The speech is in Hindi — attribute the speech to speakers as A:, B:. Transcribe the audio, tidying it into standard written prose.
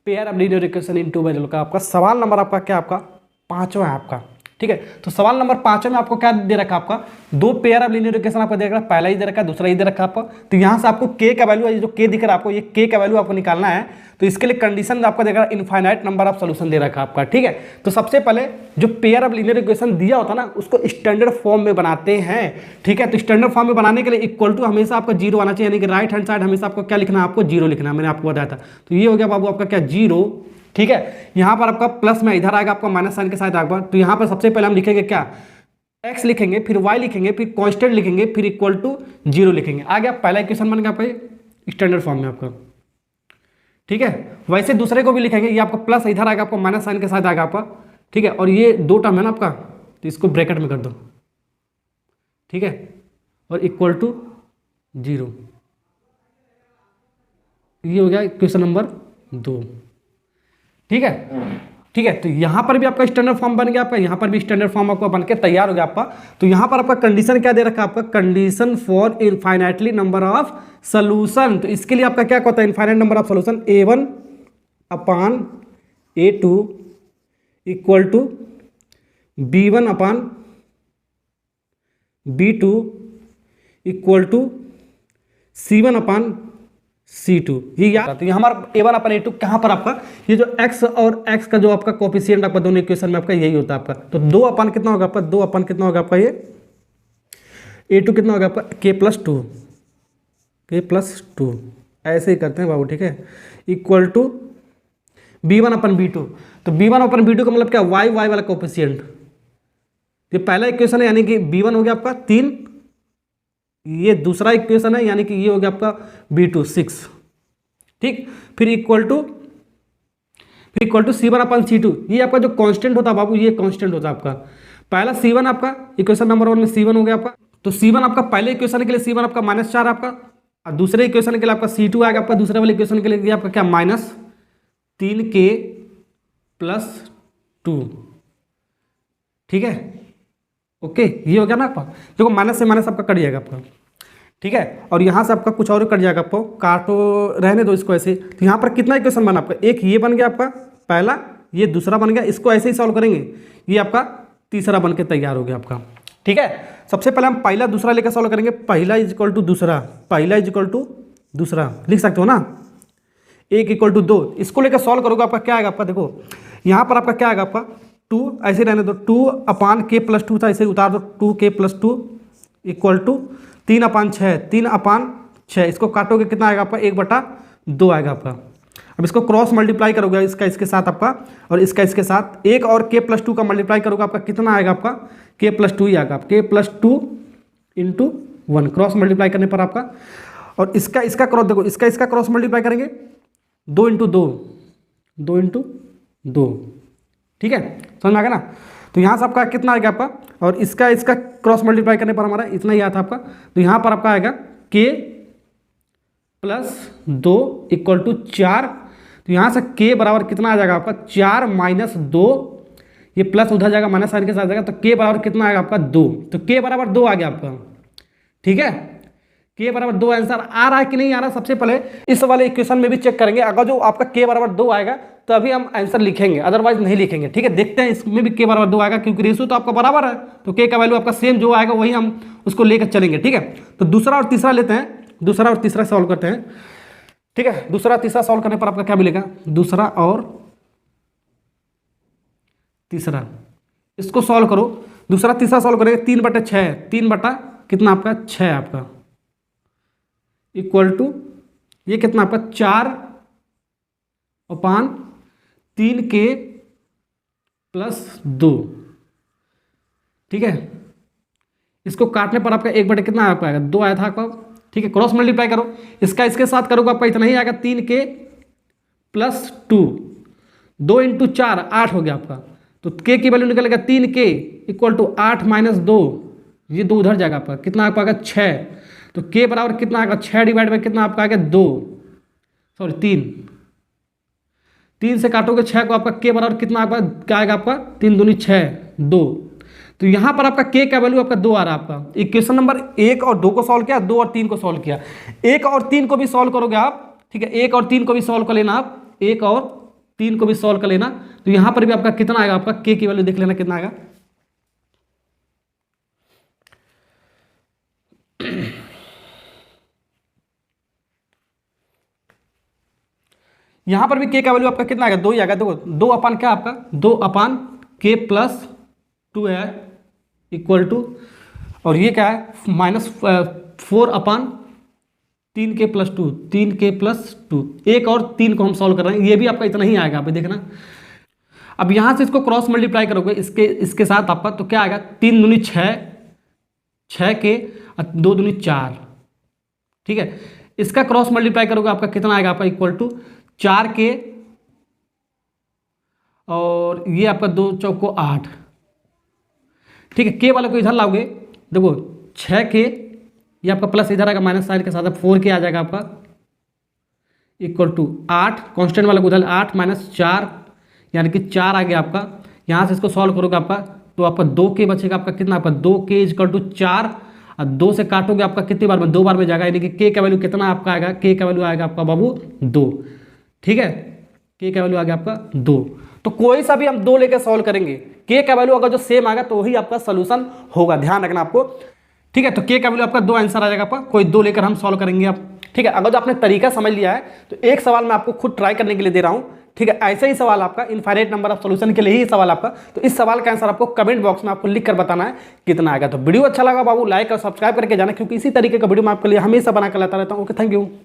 A: Pair of linear equation in two variable का आपका सवाल नंबर आपका क्या आपका 5वां है आपका। ठीक है, तो सवाल नंबर 5 में आपको क्या दे रखा है आपका, दो पेयर ऑफ लीनियर इक्वेशन आपको दे रखा है, पहला ही दे रखा है, दूसरा ही दे रखा है आपको। तो यहाँ से आपको के का वैल्यू है, जो के दिख रहा है आपको, ये के का वैल्यू आपको निकालना है। तो इसके लिए कंडीशन आपको देगा इनफाइनाइट नंबर ऑफ सोल्यूशन दे रखा है आपका। ठीक है, तो सबसे पहले जो पेयर ऑफ लीनियर इक्वेशन दिया होता है ना, उसको स्टैंडर्ड फॉर्म में बनाते हैं। ठीक है, तो स्टैंडर्ड फॉर्म में बनाने के लिए इक्वल टू हमेशा आपका जीरो आना चाहिए, यानी कि राइट हैंड साइड हमेशा आपको क्या लिखना है, आपको जीरो लिखना है। मैंने आपको बताया था। तो ये हो गया बाबू आपका क्या, जीरो। ठीक है, यहाँ पर आपका प्लस में इधर आएगा आपका माइनस साइन के साथ आएगा। तो यहाँ पर सबसे पहले हम लिखेंगे क्या, x लिखेंगे, फिर y लिखेंगे, फिर कांस्टेंट लिखेंगे, फिर इक्वल टू जीरो लिखेंगे। आ गया पहला इक्वेशन बन गया आपका स्टैंडर्ड फॉर्म में आपका। ठीक है, वैसे दूसरे को भी लिखेंगे, ये आपका प्लस इधर आएगा आपको माइनस साइन के साथ आएगा आपका। ठीक है, और ये दो टर्म है ना आपका, तो इसको ब्रैकेट में कर दो। ठीक है, और इक्वल टू जीरो। ये हो गया इक्वेशन नंबर 2। ठीक है, ठीक है, तो यहाँ पर भी आपका स्टैंडर्ड फॉर्म बन गया आपका, यहाँ पर भी स्टैंडर्ड फॉर्म आपका बन के तैयार हो गया आपका। तो यहाँ पर आपका कंडीशन क्या दे रखा है आपका, condition for infinitely number of solution. तो इसके लिए आपका क्या होता है, infinite number of solution A1 upon A2 equal to B1 upon B2 equal to C1 upon C2। ये याद, तो हमारा A1 अपन A2 कहाँ पर आपका, ये जो x और x का जो आपका कोफिशिएंट आपका दोनों इक्वेशन में आपका यही होता है आपका। तो 2 अपन कितना होगा आपका, 2 अपन कितना होगा आपका, ये A2 कितना होगा आपका k+2 ऐसे ही करते हैं बाबू। ठीक है, equal to B1 upon B2। तो B1 अपन B2 का मतलब क्या, y वाला कोफिशिएंट। ये पहला इक्वेशन है, यानी कि B1 हो गया आपका 3, ये दूसरा इक्वेशन है, यानी कि ये हो गया आपका B2 6। ठीक, फिर equal to C1 upon C2। ये आपका जो कांस्टेंट होता है बाबू, ये कांस्टेंट होता है आपका। पहला C1 आपका इक्वेशन नंबर 1 में C1 हो गया आपका। तो C1 आपका पहले इक्वेशन के लिए C1 आपका -4 आपका, और दूसरे इक्वेशन के लिए आपका C2 आएगा आपका, दूसरे वाले इक्वेशन के लिए आपका क्या -3k+2। ठीक है, ओके, ये हो गया ना आपका, देखो माइनस से माइनस आपका कट जाएगा आपका। ठीक है, और यहाँ से आपका कुछ और कट जाएगा आपको, काटो रहने दो इसको ऐसे। तो यहाँ पर कितना इक्वेशन बना आपका, एक ये बन गया आपका पहला, ये दूसरा बन गया, इसको ऐसे ही सॉल्व करेंगे, ये आपका तीसरा बन के तैयार हो गया आपका। ठीक है, सबसे पहले हम पहला दूसरा लेकर सॉल्व करेंगे। पहला इज इक्वल टू दूसरा, पहला इज इक्वल टू दूसरा लिख सकते हो ना, 1 = 2। इसको लेकर सॉल्व करोगे आपका क्या आएगा आपका, देखो यहाँ पर आपका क्या आएगा आपका 2, ऐसे रहने दो, 2 अपान k+2 था, इसे उतार दो, 2k+2 इक्वल टू 3 अपान 6, 3 अपान 6। इसको काटोगे कितना आएगा आपका, 1/2 आएगा आपका। अब इसको क्रॉस मल्टीप्लाई करोगे, इसका इसके साथ आपका, और इसका इसके साथ, 1 और k+2 का मल्टीप्लाई करोगे आपका कितना आएगा आपका, k+2 ही आएगा, k+2 × 1 क्रॉस मल्टीप्लाई करने पर आपका। और इसका क्रॉस देखो, इसका क्रॉस मल्टीप्लाई करेंगे, 2 × 2, 2 × 2। ठीक है, समझ में आ गया ना। तो यहाँ से आपका कितना आएगा आपका, और इसका क्रॉस मल्टीप्लाई करने पर हमारा इतना ही आता आपका। तो यहाँ पर आपका आएगा k+2 = 4। तो यहाँ से k बराबर कितना आ जाएगा आपका, 4 - 2, ये प्लस उधर जाएगा माइनस साइन के साथ जाएगा, तो k बराबर कितना आएगा आपका 2। तो k बराबर 2 आ गया आपका। ठीक है, k बराबर 2 आंसर आ रहा है कि नहीं आ रहा, सबसे पहले इस वाले इक्वेशन में भी चेक करेंगे। अगर जो आपका k बराबर 2 आएगा तो अभी हम आंसर लिखेंगे, अदरवाइज नहीं लिखेंगे। ठीक है, देखते हैं इसमें भी k बराबर 2 आएगा, क्योंकि रेशियो तो आपका बराबर है, तो k का वैल्यू आपका सेम जो आएगा वही हम उसको लेकर चलेंगे। ठीक है, तो दूसरा और तीसरा लेते हैं, दूसरा और तीसरा सॉल्व करते हैं। ठीक है, दूसरा तीसरा सॉल्व करने पर आपका क्या मिलेगा, दूसरा और तीसरा इसको सॉल्व करो। दूसरा तीसरा सॉल्व करेंगे, 3/6, 3 बटा कितना आपका 6 आपका, इक्वल टू ये कितना आपका 4 अपान 3k+2। ठीक है, इसको काटने पर आपका 1/, कितना आपका आएगा 2 आया था आपका। ठीक है, क्रॉस मल्टीप्लाई करो, इसका इसके साथ करोगे आपका इतना ही आएगा, 3k+2, 2 × 4 8 हो गया आपका। तो k की वैल्यू निकलेगा 3k = 8 - 2, ये 2 उधर जाएगा आपका, कितना आपका आएगा 6। तो k बराबर कितना आएगा, 6 डिवाइड में कितना आपका आएगा 2, सॉरी 3 से काटोगे 6 को, आपका k बराबर कितना आपका क्या आएगा आपका, 3 दूनी 6, 2। तो यहाँ पर आपका k का वैल्यू आपका 2 आ रहा है आपका। इक्वेशन नंबर 1 और 2 को सॉल्व किया, 2 और 3 को सॉल्व किया। 1 और 3 को भी सॉल्व करोगे आप। ठीक है, 1 और 3 को भी सॉल्व कर लेना आप, 1 और 3 को भी सॉल्व कर लेना, तो यहाँ पर भी आपका कितना आएगा, आपका k की वैल्यू देख लेना कितना आएगा। यहाँ पर भी k का वैल्यू आपका कितना आएगा, 2 ही आएगा। देखो 2 अपान क्या आपका 2 अपान k प्लस 2 है इक्वल टू, और ये क्या है माइनस 4 अपान 3k प्लस 2, 3k प्लस 2, एक और 3 को हम सॉल्व कर रहे हैं, ये भी आपका इतना ही आएगा। आप देखना अब यहाँ से इसको क्रॉस मल्टीप्लाई करोगे इसके साथ आपका, तो क्या आएगा 3 दूनी 6, 6k और 2 दूनी 4, ठीक है। इसका क्रॉस मल्टीप्लाई करोगे आपका कितना आएगा, आपका इक्वल टू 4k और ये आपका 2 चौको 8, ठीक है। k वाले को इधर लाओगे, देखो 6k, ये आपका प्लस इधर आएगा माइनस साइन के साथ 4k आ जाएगा आपका इक्वल टू 8, कांस्टेंट वाले को उधर 8 माइनस 4 यानी कि 4 आ गया आपका। यहाँ से इसको सॉल्व करोगे आपका तो आपका 2k बचेगा, आपका कितना, आपका 2k इक्वल टू 4 और 2 से काटोगे आपका कितनी बार में, 2 बार में जाएगा, यानी कि k का वैल्यू कितना आपका आएगा, k का वैल्यू आएगा आपका बाबू 2, ठीक है। k का वैल्यू आ गया आपका 2। तो कोई सा भी हम 2 लेकर सॉल्व करेंगे, k का वैल्यू अगर जो सेम आएगा तो वही आपका सोल्यूशन होगा, ध्यान रखना आपको, ठीक है। तो k का वैल्यू आपका 2 आंसर आ जाएगा आपका, कोई 2 लेकर हम सॉल्व करेंगे आप, ठीक है। अगर जो आपने तरीका समझ लिया है तो एक सवाल मैं आपको खुद ट्राई करने के लिए दे रहा हूँ, ठीक है। ऐसे ही सवाल आपका इनफाइनाइट नंबर ऑफ सॉल्यूशन के लिए ही सवाल आपका, तो इस सवाल का आंसर आपको कमेंट बॉक्स में आपको लिख कर बताना है कितना आएगा। तो वीडियो अच्छा लगा बाबू लाइक और सब्सक्राइब करके जाना, क्योंकि इसी तरीके का वीडियो मैं आपके लिए हमेशा बना कर लाता रहता हूँ। Okay, thank you.